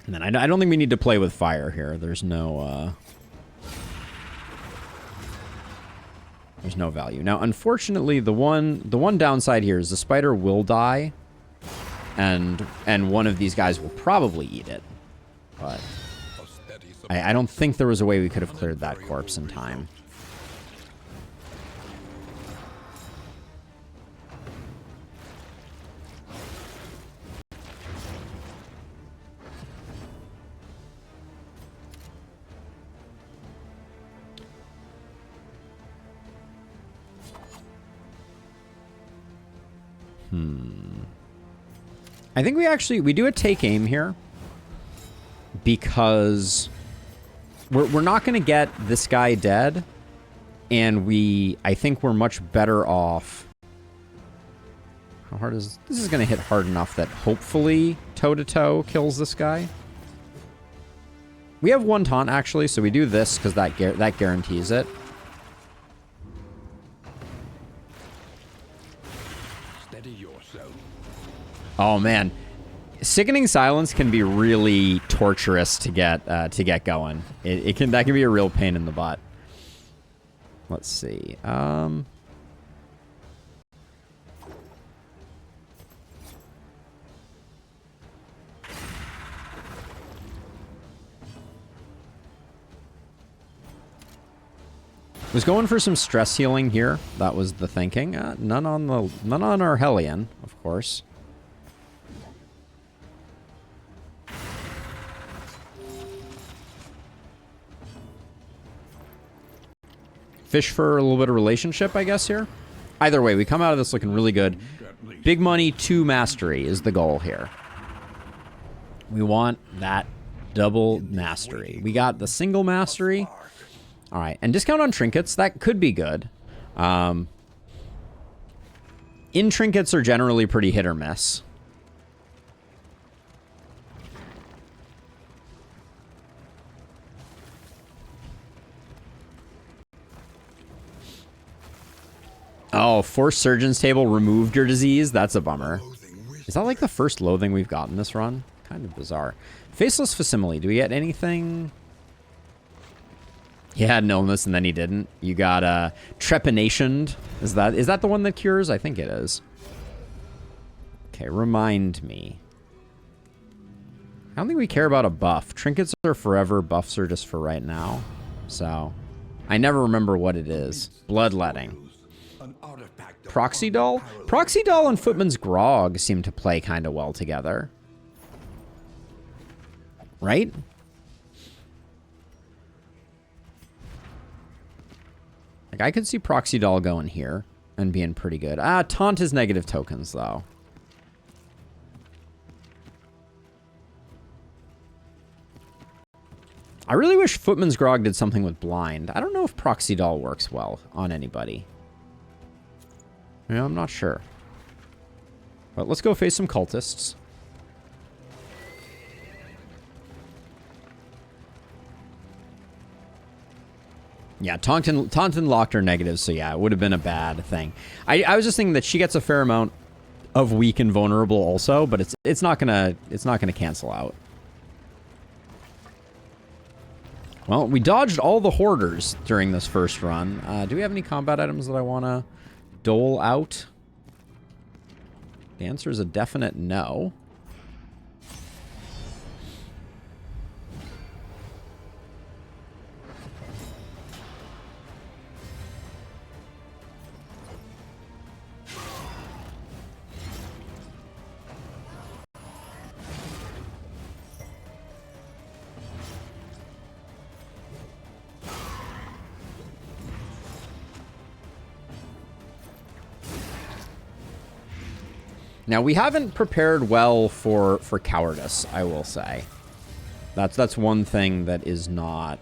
And then I don't think we need to play with fire here. There's no value. Now, unfortunately, the one downside here is the spider will die, and one of these guys will probably eat it. But I don't think there was a way we could have cleared that corpse in time. I think we do a take aim here because we're not going to get this guy dead, and I think we're much better off. How hard is this? Is going to hit hard enough that hopefully toe-to-toe kills this guy. We have one taunt actually, so we do this because that guarantees it. Oh man, Sickening Silence can be really torturous to get going. That can be a real pain in the butt. Let's see. Was going for some stress healing here. That was the thinking. None on our Hellion, of course. Fish for a little bit of relationship, I guess, here. Either way, we come out of this looking really good. Big money 2 mastery is the goal here. We want that double mastery. We got the single mastery. All right, and discount on trinkets. That could be good. In trinkets are generally pretty hit or miss. Oh, Forced Surgeon's Table removed your disease? That's a bummer. Is that like the first loathing we've gotten this run? Kind of bizarre. Faceless Facsimile. Do we get anything? He had an illness and then he didn't. You got Trepanationed. Is that the one that cures? I think it is. Okay, remind me. I don't think we care about a buff. Trinkets are forever. Buffs are just for right now. So, I never remember what it is. Bloodletting. Proxy Doll? Proxy Doll and Footman's Grog seem to play kind of well together. Right? Like, I could see Proxy Doll going here and being pretty good. Taunt is negative tokens, though. I really wish Footman's Grog did something with Blind. I don't know if Proxy Doll works well on anybody. Yeah, I'm not sure. But let's go face some cultists. Yeah, Taunton locked her negative, so yeah, it would have been a bad thing. I was just thinking that she gets a fair amount of weak and vulnerable also, but it's not gonna cancel out. Well, we dodged all the hoarders during this first run. Do we have any combat items that I want to dole out? The answer is a definite no. Now, we haven't prepared well for cowardice, I will say. That's one thing that is not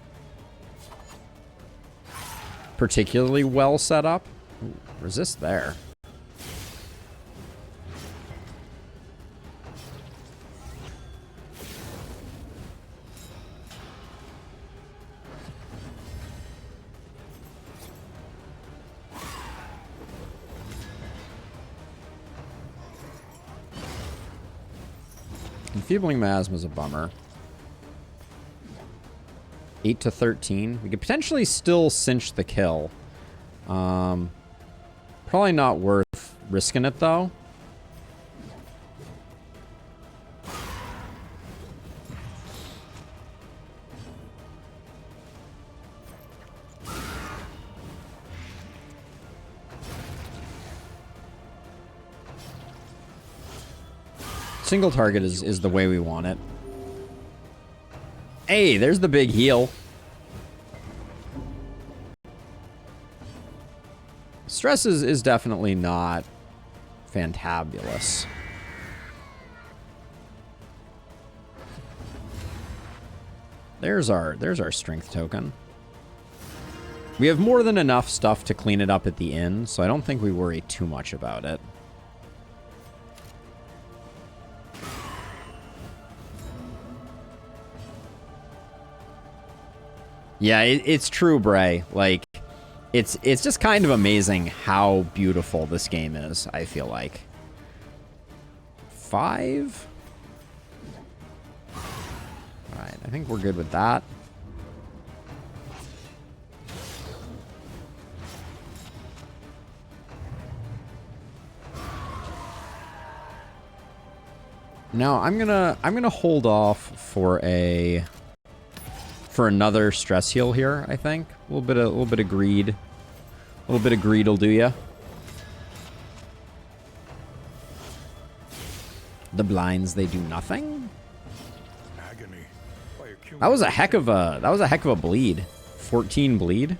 particularly well set up. Ooh, resist there. Enfeebling Miasma is a bummer. 8 to 13. We could potentially still cinch the kill. Probably not worth risking it, though. Single target is the way we want it. Hey, there's the big heal. Stress is definitely not fantabulous. There's our strength token. We have more than enough stuff to clean it up at the end, so I don't think we worry too much about it. Yeah, it's true, Bray. Like, it's just kind of amazing how beautiful this game is, I feel like. 5? Alright, I think we're good with that. Now, I'm gonna hold off for another stress heal here, I think. A little bit of greed. A little bit of greed will do ya. The blinds, they do nothing. Agony. That was a heck of a bleed. 14 bleed.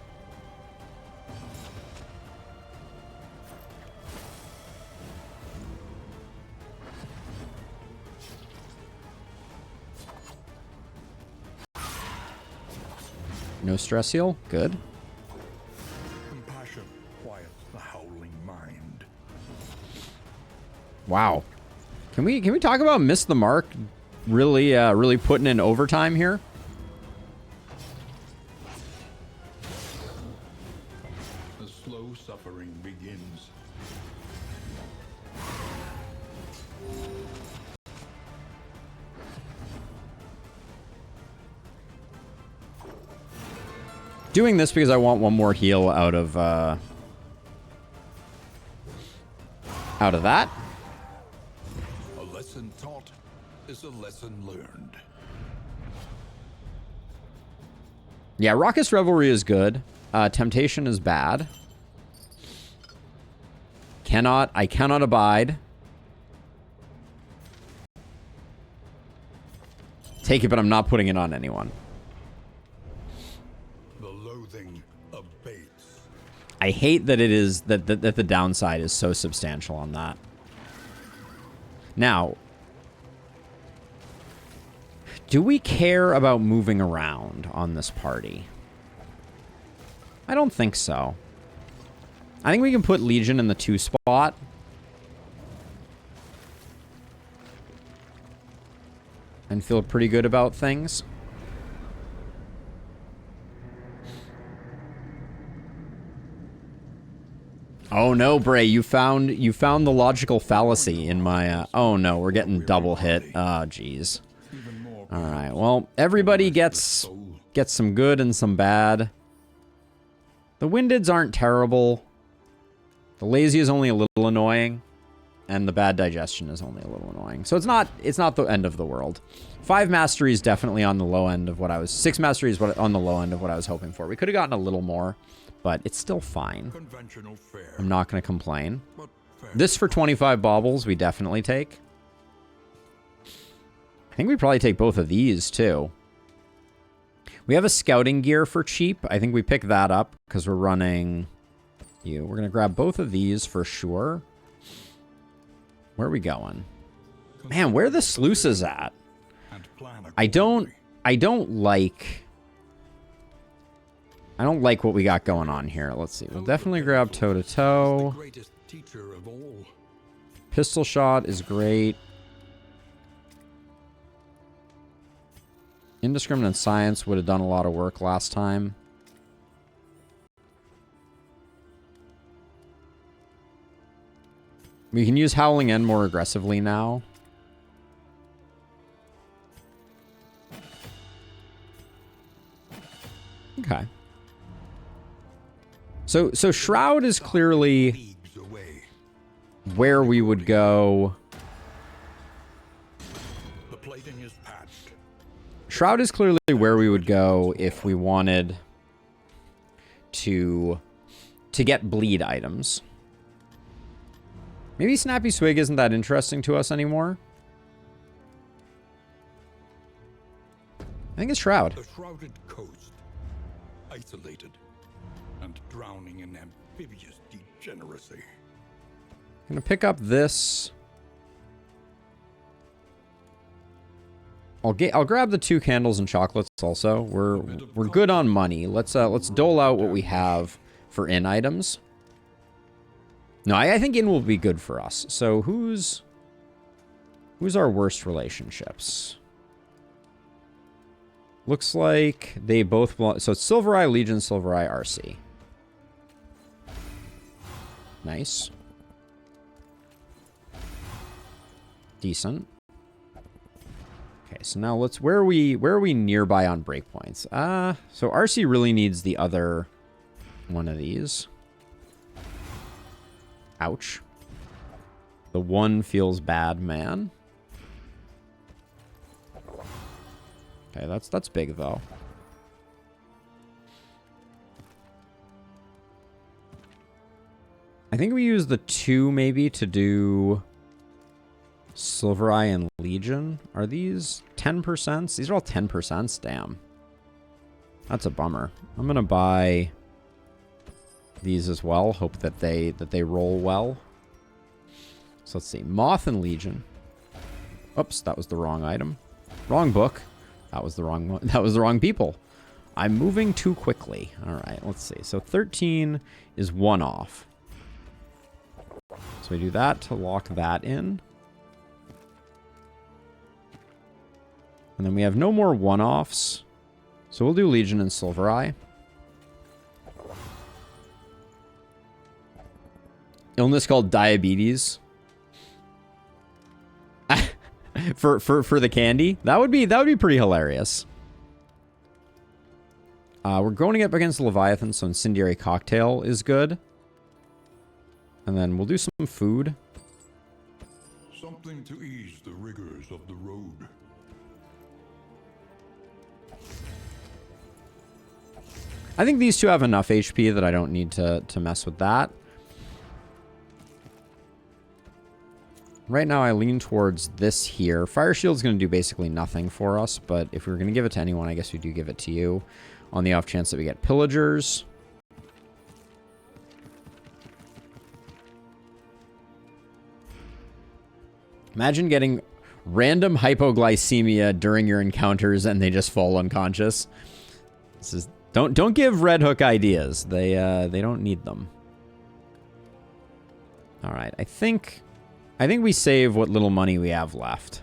No stress heal. Good. Compassion quiets the howling mind. Wow. Can we talk about miss the mark? Really putting in overtime here. The slow suffering begins. Doing this because I want one more heal out of that. A lesson taught is a lesson learned. Yeah, Raucous Revelry is good. Temptation is bad. I cannot abide. Take it, but I'm not putting it on anyone. The loathing abates. I hate that it is that the downside is so substantial on that. Now, do we care about moving around on this party? I don't think so. I think we can put Legion in the 2 spot. And feel pretty good about things. Oh no, Bray, you found the logical fallacy in my oh no, we're getting double hit. Oh jeez. All right. Well, everybody gets some good and some bad. The Windids aren't terrible. The Lazy is only a little annoying, and the Bad Digestion is only a little annoying. So it's not the end of the world. 5 mastery is definitely on the low end of what I was. 6 mastery is on the low end of what I was hoping for. We could have gotten a little more, but it's still fine. Conventional fare, I'm not going to complain. but fair. This for 25 baubles, we definitely take. I think we probably take both of these, too. We have a scouting gear for cheap. I think we pick that up because we're running you. We're going to grab both of these for sure. Where are we going? Man, where are the sluices at? And plan I don't accordingly. like what we got going on here. Let's see. We'll definitely grab toe to Is the toe. greatest teacher of all. Pistol shot is great. Indiscriminate science would have done a lot of work last time. We can use Howling End more aggressively now. Okay. So Shroud is clearly Leagues away. where we would go. The plating is patched. Shroud is clearly where we would go if we wanted to get bleed items. Maybe Snappy Swig isn't that interesting to us anymore. I think it's Shroud. A shrouded coast, isolated, and drowning in amphibious degeneracy. I'm gonna pick up this. I'll grab the 2 candles and chocolates also. We're good on money. Let's dole out what we have for inn items. No, I think inn will be good for us. So who's our worst relationships? Looks like they both belong. So it's Silvereye Legion, Silvereye RC. Nice. Decent. Okay, so now where are we nearby on breakpoints? So RC really needs the other one of these. Ouch. The one feels bad, man. Okay, that's big though. I think we use the 2 maybe to do Silvereye and Legion. Are these 10%? These are all 10%. Damn. That's a bummer. I'm gonna buy these as well. Hope that they roll well. So let's see. Moth and Legion. Oops, that was the wrong item. Wrong book. That was the wrong one. That was the wrong people. I'm moving too quickly. All right, let's see. So 13 is 1 off. So we do that to lock that in. And then we have no more 1-offs. So we'll do Legion and Silvereye. Illness called diabetes. for the candy. That would be pretty hilarious. We're going up against Leviathan, so Incendiary Cocktail is good. And then we'll do some food. Something to ease the rigors of the road. I think these 2 have enough HP that I don't need to mess with that. Right now I lean towards this here. Fire Shield's going to do basically nothing for us, but if we were going to give it to anyone, I guess we do give it to you. On the off chance that we get Pillagers. Imagine getting random hypoglycemia during your encounters and they just fall unconscious. This is don't give Red Hook ideas. They don't need them. All right, I think we save what little money we have left.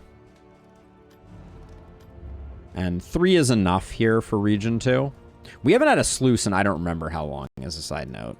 And 3 is enough here for Region 2. We haven't had a sluice in I don't remember how long, as a side note.